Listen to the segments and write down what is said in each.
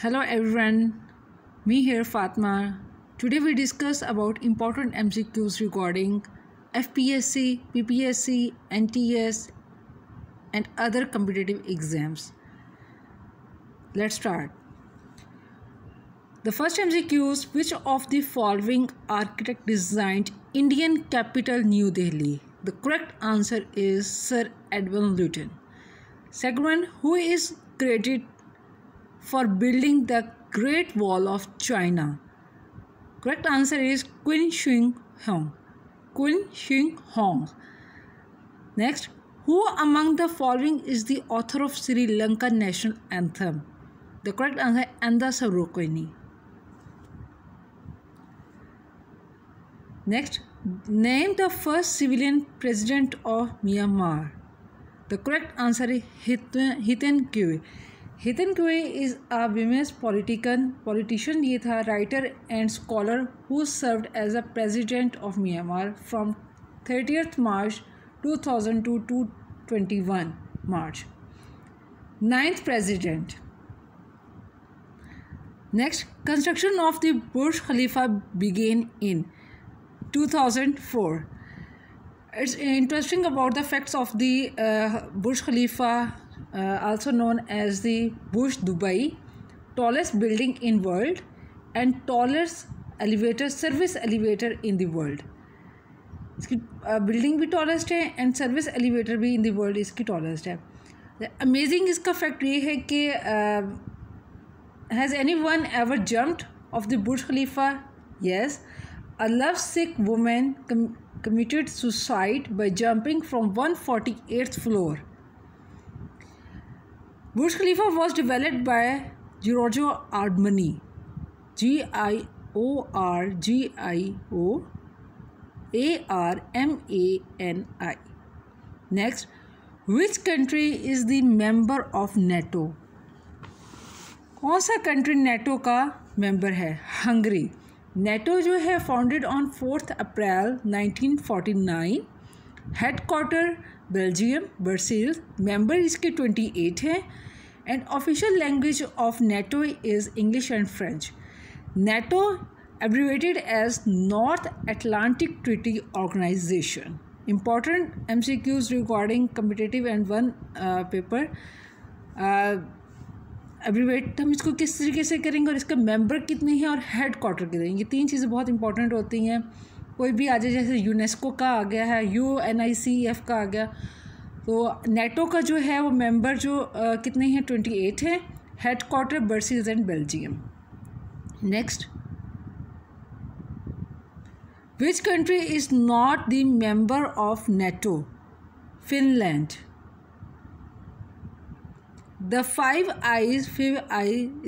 Hello everyone, me here Fatma. Today we discuss about important MCQs regarding FPSC, PPSC, NTS and other competitive exams. Let's start. The first MCQ is, which of the following architect designed Indian capital New Delhi? The correct answer is Sir Edwin Lutyens. Second one, who is credited for building the Great Wall of China? Correct answer is Qin Shi Huang. Qin Shi Huang. Next, who among the following is the author of Sri Lanka national anthem? The correct answer is Anda Sarokini. Next, name the first civilian president of Myanmar. The correct answer is Hiten Kyaw. Hiten Kyaw is a famous politician. ये था writer and scholar who served as a president of Myanmar from 30th March 2002 to 21 March. Ninth president. Next, construction of the Burj Khalifa began in 2004. It's interesting about the facts of the Burj Khalifa, also known as the Burj Dubai, tallest building in world and tallest service elevator in the world. इसकी building भी tallest है and service elevator भी in the world इसकी tallest है. Amazing इसका fact ये है कि has any one ever jumped of the Burj Khalifa? Yes. A lovesick woman committed suicide by jumping from 148th floor. Burj Khalifa was developed by Giorgio Armani. Giorgio Armani. Next, which country is the member of NATO? कौन सा country NATO का member है? Hungary. NATO जो है founded on 4 April 1949. Headquarter Belgium Brussels. Member इसके 28 हैं and official language of NATO is English and French. NATO abbreviated as North Atlantic Treaty Organization. Important MCQs regarding competitive and one paper. Abbreviate हम इसको किस तरीके से करेंगे और इसका मेंबर कितने हैं और हेड क्वार्टर कितने हैं, ये तीन चीज़ें बहुत इंपॉर्टेंट होती हैं. कोई भी आ जाए, जैसे यूनेस्को का आ गया है, UNICEF का आ गया, तो नेटो का जो है वो मेंबर जो कितने हैं 28 हैं. Head quarter Brussels and Belgium. Next, which country is not the member of NATO? Finland. The fifth eye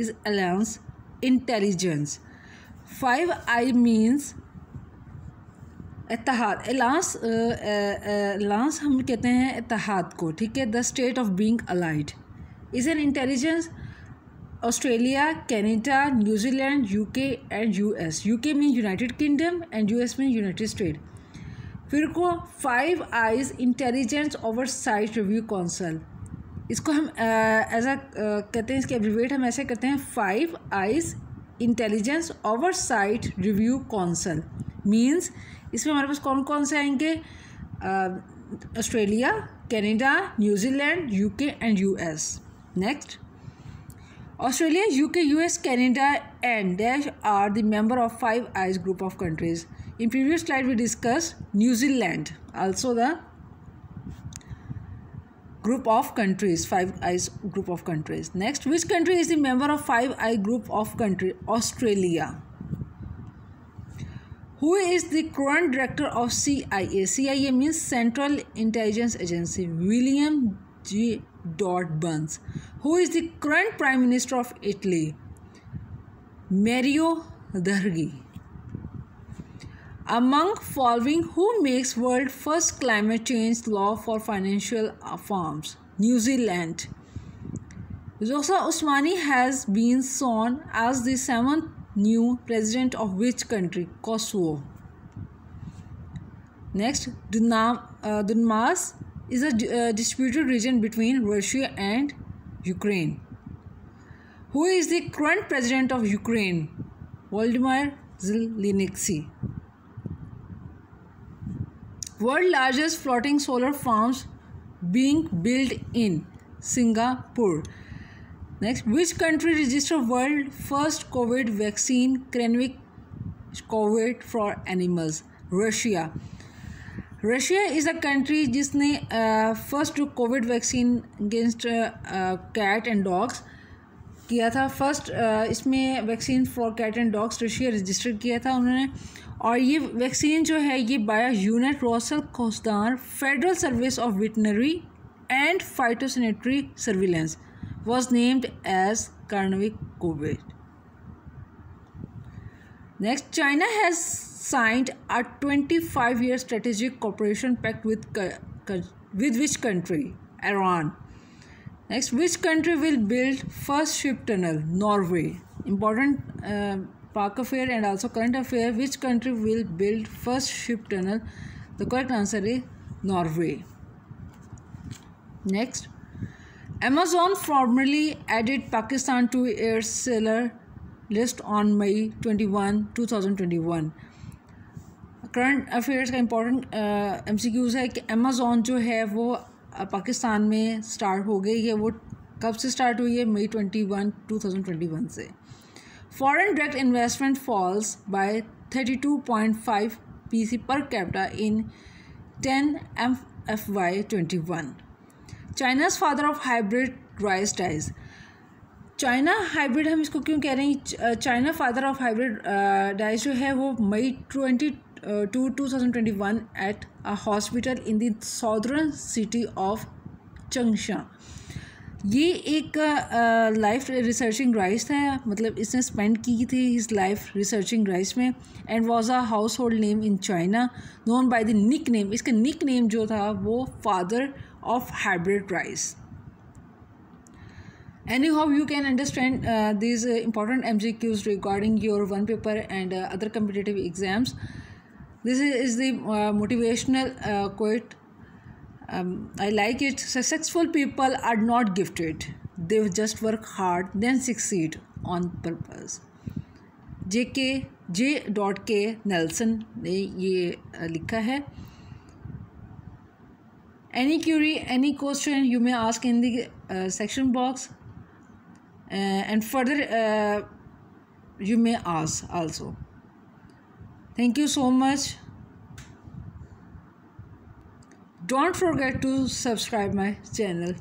is alliance intelligence. Five eye means Ittehad. alliance हम कहते हैं इत्तेहाद को, ठीक है. The state of being allied is an intelligence. Australia, Canada, New Zealand, UK and US. UK means United Kingdom and US means United States. फिर को Five Eyes Intelligence Oversight Review Council. इसको हम एज अ कहते हैं, इसके abbreviate हम ऐसे करते हैं 5 eyes intelligence oversight review council. Means इसमें हमारे पास कौन कौन से आएंगे? Australia, Canada, New Zealand, UK and US. Next, Australia, UK, US, Canada and dash are the member of 5 eyes group of countries. In previous slide we discuss New Zealand also the group of countries, 5 eyes group of countries. Next, which country is the member of 5 eye group of country? Australia. Who is the current director of CIA? CIA means Central Intelligence Agency. William G. Burns. Who is the current Prime Minister of Italy? Mario Draghi. Among following, who makes world first climate change law for financial firms? New Zealand. Zosa Usmani has been sworn as the 7th new president of which country? Kosovo. Next, Donbass is a disputed region between Russia and Ukraine. Who is the current president of Ukraine? Volodymyr Zelensky. World largest floating solar farms being built in Singapore. Next, which country registered world first COVID vaccine, Cranevik COVID for animals? Russia. Russia is a country जिसने first COVID vaccine against cat and dogs किया था. First इसमें vaccine for cat and dogs Russia register किया था उन्होंने. और ये vaccine जो है ये बाय यूनिट रोसल खोस्तार federal service of veterinary and phytosanitary surveillance was named as Cranevik COVID. Next, China has signed a 25-year strategic cooperation pact with which country? Iran. Next, which country will build first ship tunnel? Norway. Important Pak affair and also current affair. Which country will build first ship tunnel? The correct answer is Norway. Next, Amazon formally added Pakistan to its seller list on May 21, 2021. Current affairs का important MCQs है कि Amazon जो है वो पाकिस्तान में start हो गई है. वो कब से स्टार्ट हुई है? May 21, 2021 से. Foreign direct investment falls by 32.5 PC per capita in 10 FY21. China's father of hybrid rice dies. China hybrid हम इसको क्यों कह रहे हैं? China father of hybrid dies जो है वो May 22, 2021 at a hospital in the southern city of Changsha. ये एक लाइफ रिसर्चिंग राइस था, मतलब इसने स्पेंड की थी हिज लाइफ रिसर्चिंग राइस में. And was a house hold name in China known by the nick name. इसका nick name जो था वो father of hybrid rice. Anyhow, you can understand these important MCQs regarding your one paper and other competitive exams. This is the motivational quote. I like it. Successful people are not gifted. They just work hard, then succeed on purpose. J.K. Nelson ने ये लिखा है. Any query, any question you may ask in the section box, and further you may ask also. Thank you so much. Don't forget to subscribe my channel.